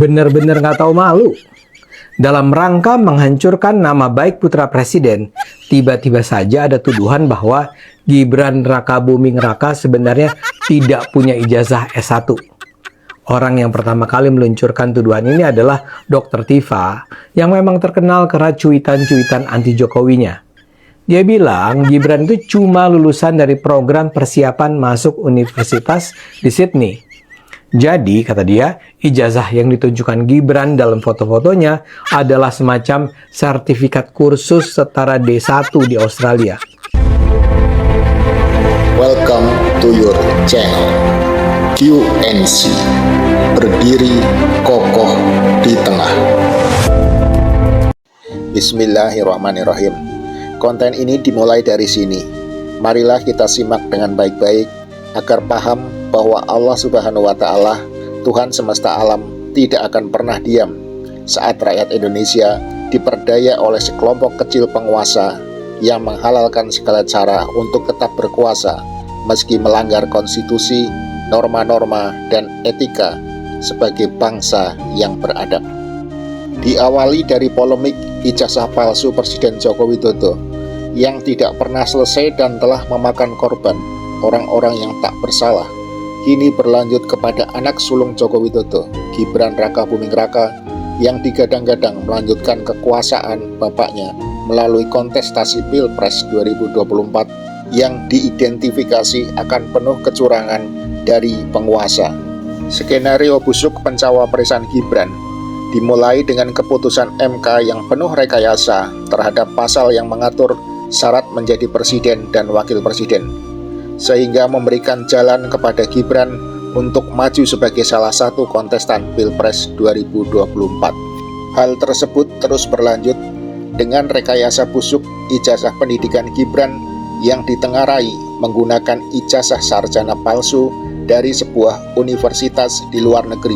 benar-benar nggak tahu malu. Dalam rangka menghancurkan nama baik putra presiden, tiba-tiba saja ada tuduhan bahwa Gibran Rakabuming Raka sebenarnya tidak punya ijazah S1. Orang yang pertama kali meluncurkan tuduhan ini adalah Dr. Tifa, yang memang terkenal karena cuitan-cuitan anti Jokowinya. Dia bilang Gibran itu cuma lulusan dari program persiapan masuk universitas di Sydney. Jadi, kata dia, ijazah yang ditunjukkan Gibran dalam foto-fotonya adalah semacam sertifikat kursus setara D1 di Australia. Welcome to your channel, QNC, berdiri kokoh di tengah. Bismillahirrahmanirrahim. Konten ini dimulai dari sini. Marilah kita simak dengan baik-baik agar paham bahwa Allah Subhanahu wa Ta'ala, Tuhan semesta alam, tidak akan pernah diam saat rakyat Indonesia diperdaya oleh sekelompok kecil penguasa yang menghalalkan segala cara untuk tetap berkuasa meski melanggar konstitusi, norma-norma, dan etika sebagai bangsa yang beradab. Diawali dari polemik ijazah palsu Presiden Joko Widodo yang tidak pernah selesai dan telah memakan korban orang-orang yang tak bersalah, kini berlanjut kepada anak sulung Joko Widodo, Gibran Rakabuming Raka, yang digadang-gadang melanjutkan kekuasaan bapaknya melalui kontestasi Pilpres 2024 yang diidentifikasi akan penuh kecurangan dari penguasa. Skenario busuk pencawapresan Gibran dimulai dengan keputusan MK yang penuh rekayasa terhadap pasal yang mengatur syarat menjadi presiden dan wakil presiden, sehingga memberikan jalan kepada Gibran untuk maju sebagai salah satu kontestan Pilpres 2024. Hal tersebut terus berlanjut dengan rekayasa busuk ijazah pendidikan Gibran yang ditengarai menggunakan ijazah sarjana palsu dari sebuah universitas di luar negeri.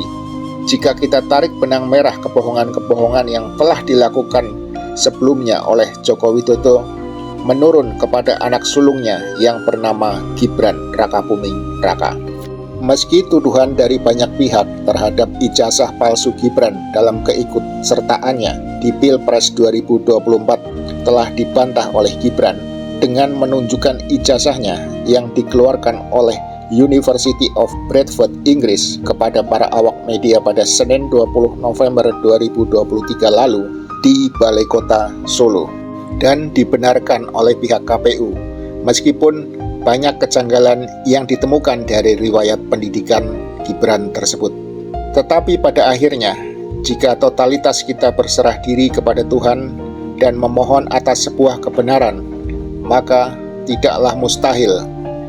Jika kita tarik benang merah kebohongan-kebohongan yang telah dilakukan sebelumnya oleh Joko Widodo, menurun kepada anak sulungnya yang bernama Gibran Rakabuming Raka. Meski tuduhan dari banyak pihak terhadap ijazah palsu Gibran dalam keikutsertaannya di Pilpres 2024 telah dibantah oleh Gibran dengan menunjukkan ijazahnya yang dikeluarkan oleh University of Bradford, Inggris kepada para awak media pada Senin 20 November 2023 lalu di Balai Kota Solo, dan dibenarkan oleh pihak KPU, meskipun banyak kejanggalan yang ditemukan dari riwayat pendidikan Gibran tersebut. Tetapi pada akhirnya, jika totalitas kita berserah diri kepada Tuhan dan memohon atas sebuah kebenaran, maka tidaklah mustahil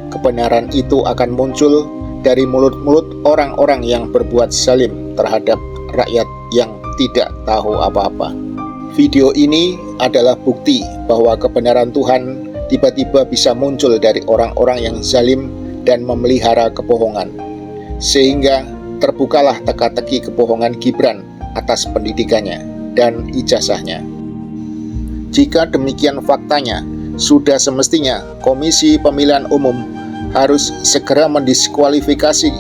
kebenaran itu akan muncul dari mulut-mulut orang-orang yang berbuat zalim terhadap rakyat yang tidak tahu apa-apa. Video ini adalah bukti bahwa kebenaran Tuhan tiba-tiba bisa muncul dari orang-orang yang zalim dan memelihara kebohongan, sehingga terbukalah teka-teki kebohongan Gibran atas pendidikannya dan ijazahnya. Jika demikian faktanya, sudah semestinya Komisi Pemilihan Umum harus segera mendiskualifikasi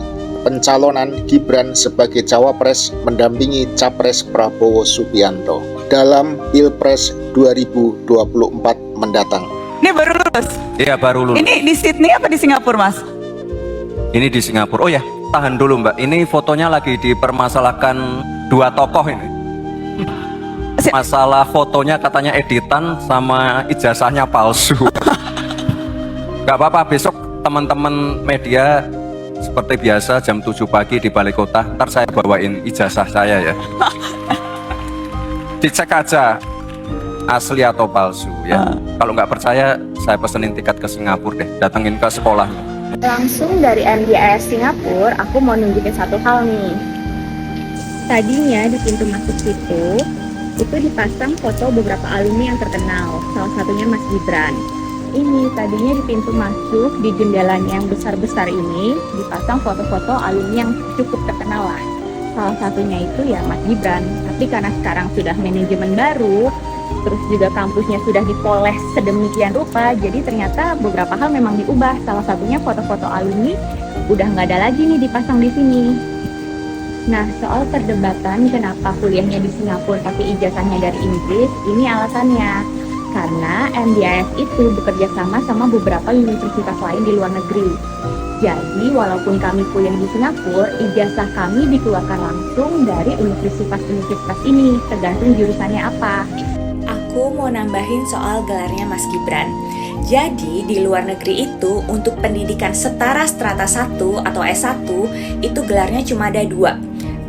pencalonan Gibran sebagai cawapres mendampingi Capres Prabowo Subianto dalam Pilpres 2024 mendatang. Ini baru lulus? Iya, baru lulus. Ini di Sydney apa di Singapura, Mas? Ini di Singapura. Oh ya, tahan dulu Mbak. Ini fotonya lagi dipermasalahkan dua tokoh ini. Masalah fotonya katanya editan sama ijazahnya palsu. Gak apa-apa, besok teman-teman media seperti biasa jam 7 pagi di Balai Kota. Ntar saya bawain ijazah saya ya. Dicek aja asli atau palsu ya. Kalau nggak percaya, saya pesenin tiket ke Singapura deh, datengin ke sekolah. Langsung dari MDIS Singapura, aku mau nunjukin satu hal nih. Tadinya di pintu masuk situ, itu dipasang foto beberapa alumni yang terkenal, salah satunya Mas Gibran. Ini tadinya di pintu masuk, di jendelanya yang besar-besar ini, dipasang foto-foto alumni yang cukup terkenal lah. Salah satunya itu ya Mas Gibran. Tapi karena sekarang sudah manajemen baru, terus juga kampusnya sudah dipoles sedemikian rupa, jadi ternyata beberapa hal memang diubah. Salah satunya foto-foto alumni udah nggak ada lagi nih dipasang di sini. Nah, soal perdebatan kenapa kuliahnya di Singapura tapi ijazahnya dari Inggris, ini alasannya. Karena MDIS itu bekerja sama beberapa universitas lain di luar negeri. Jadi, walaupun kami kuliah di Singapura, ijazah kami dikeluarkan langsung dari universitas-universitas ini, tergantung jurusannya apa. Aku mau nambahin soal gelarnya Mas Gibran. Jadi di luar negeri itu untuk pendidikan setara strata 1 atau S1 itu gelarnya cuma ada 2,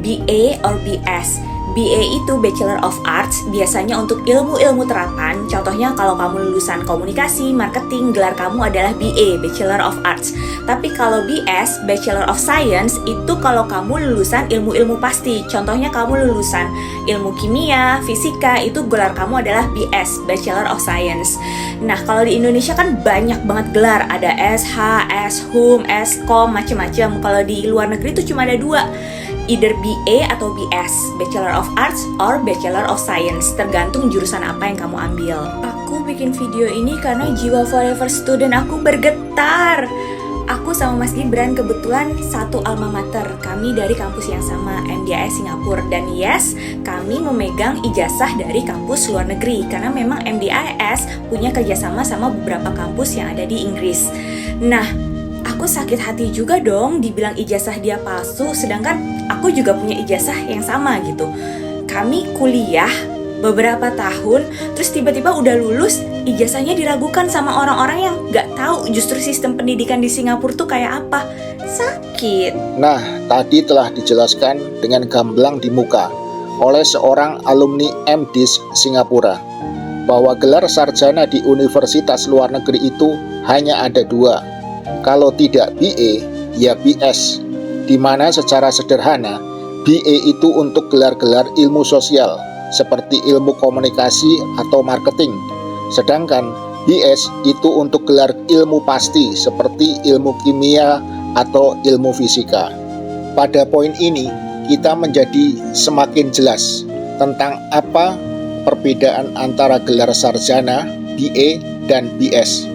BA or BS. BA itu Bachelor of Arts, biasanya untuk ilmu-ilmu terapan. Contohnya kalau kamu lulusan komunikasi, marketing, gelar kamu adalah BA, Bachelor of Arts. Tapi kalau BS, Bachelor of Science, itu kalau kamu lulusan ilmu-ilmu pasti. Contohnya kamu lulusan ilmu kimia, fisika, itu gelar kamu adalah BS, Bachelor of Science. Nah, kalau di Indonesia kan banyak banget gelar, ada SH, SHUM, SKOM, macem-macem. Kalau di luar negeri itu cuma ada 2, either BA atau BS, Bachelor of Arts or Bachelor of Science, tergantung jurusan apa yang kamu ambil. Aku bikin video ini karena jiwa forever student aku bergetar. Aku sama Mas Gibran kebetulan satu alma mater, kami dari kampus yang sama, MDIS Singapura. Dan yes, kami memegang ijazah dari kampus luar negeri, karena memang MDIS punya kerjasama sama beberapa kampus yang ada di Inggris. Nah, aku sakit hati juga dong dibilang ijazah dia palsu, sedangkan aku juga punya ijazah yang sama gitu. Kami kuliah beberapa tahun, terus tiba-tiba udah lulus, ijazahnya diragukan sama orang-orang yang gak tahu justru sistem pendidikan di Singapura tuh kayak apa. Sakit. Nah, tadi telah dijelaskan dengan gamblang di muka oleh seorang alumni MDIS Singapura bahwa gelar sarjana di universitas luar negeri itu hanya ada 2. Kalau tidak BA, ya BS, di mana secara sederhana BA itu untuk gelar-gelar ilmu sosial seperti ilmu komunikasi atau marketing, sedangkan BS itu untuk gelar ilmu pasti seperti ilmu kimia atau ilmu fisika. Pada poin ini, kita menjadi semakin jelas tentang apa perbedaan antara gelar sarjana, BA, dan BS.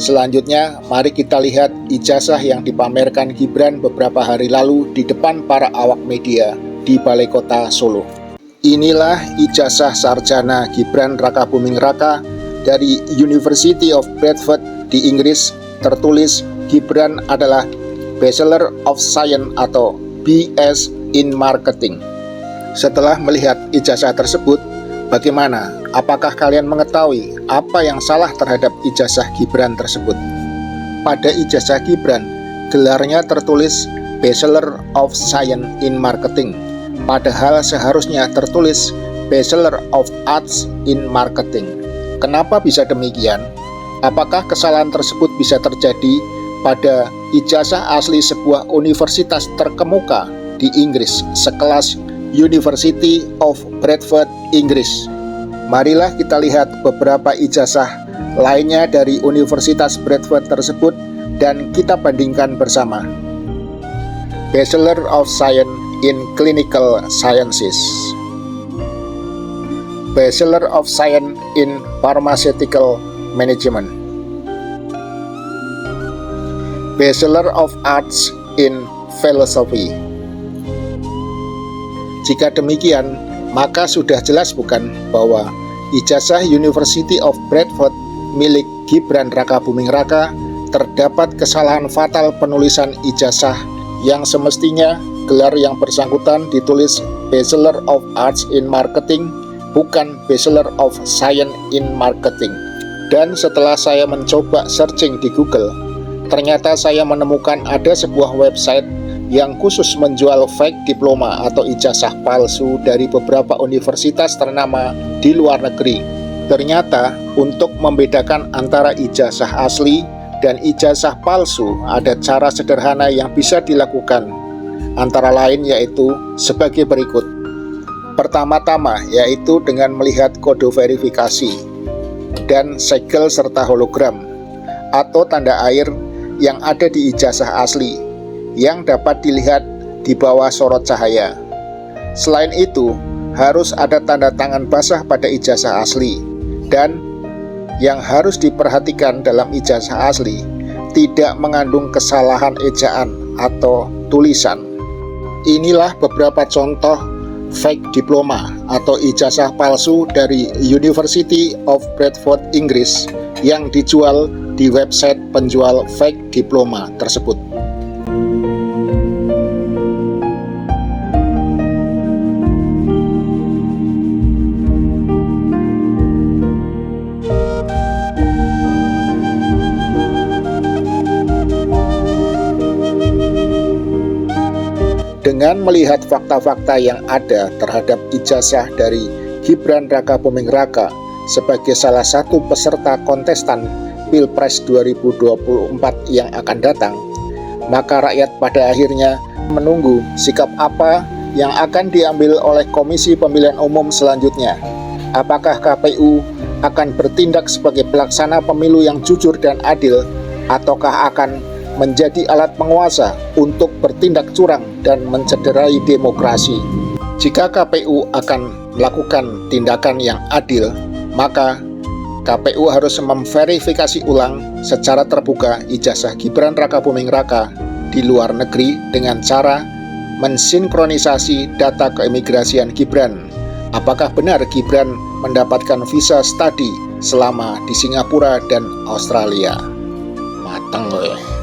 Selanjutnya, mari kita lihat ijazah yang dipamerkan Gibran beberapa hari lalu di depan para awak media di Balai Kota Solo. Inilah ijazah sarjana Gibran Rakabuming Raka dari University of Bradford di Inggris. Tertulis Gibran adalah Bachelor of Science atau BS in Marketing. Setelah melihat ijazah tersebut, bagaimana? Apakah kalian mengetahui apa yang salah terhadap ijazah Gibran tersebut? Pada ijazah Gibran, gelarnya tertulis Bachelor of Science in Marketing, padahal seharusnya tertulis Bachelor of Arts in Marketing. Kenapa bisa demikian? Apakah kesalahan tersebut bisa terjadi pada ijazah asli sebuah universitas terkemuka di Inggris sekelas University of Bradford, Inggris? Marilah kita lihat beberapa ijazah lainnya dari Universitas Bradford tersebut dan kita bandingkan bersama. Bachelor of Science in Clinical Sciences, Bachelor of Science in Pharmaceutical Management, Bachelor of Arts in Philosophy. Jika demikian, maka sudah jelas bukan bahwa ijazah University of Bradford milik Gibran Rakabuming Raka terdapat kesalahan fatal penulisan ijazah yang semestinya gelar yang bersangkutan ditulis Bachelor of Arts in Marketing, bukan Bachelor of Science in Marketing. Dan setelah saya mencoba searching di Google, ternyata saya menemukan ada sebuah website yang khusus menjual fake diploma atau ijazah palsu dari beberapa universitas ternama di luar negeri. Ternyata untuk membedakan antara ijazah asli dan ijazah palsu ada cara sederhana yang bisa dilakukan, antara lain yaitu sebagai berikut. Pertama-tama yaitu dengan melihat kode verifikasi dan segel serta hologram atau tanda air yang ada di ijazah asli yang dapat dilihat di bawah sorot cahaya. Selain itu, harus ada tanda tangan basah pada ijazah asli, dan yang harus diperhatikan dalam ijazah asli tidak mengandung kesalahan ejaan atau tulisan. Inilah beberapa contoh fake diploma atau ijazah palsu dari University of Bradford, Inggris yang dijual di website penjual fake diploma tersebut. Dengan melihat fakta-fakta yang ada terhadap ijazah dari Gibran Rakabuming Raka sebagai salah satu peserta kontestan Pilpres 2024 yang akan datang, maka rakyat pada akhirnya menunggu sikap apa yang akan diambil oleh Komisi Pemilihan Umum selanjutnya. Apakah KPU akan bertindak sebagai pelaksana pemilu yang jujur dan adil, ataukah akan menjadi alat penguasa untuk bertindak curang dan mencederai demokrasi? Jika KPU akan melakukan tindakan yang adil, maka KPU harus memverifikasi ulang secara terbuka ijazah Gibran Rakabuming Raka di luar negeri dengan cara mensinkronisasi data keimigrasian Gibran. Apakah benar Gibran mendapatkan visa studi selama di Singapura dan Australia? Mateng loh.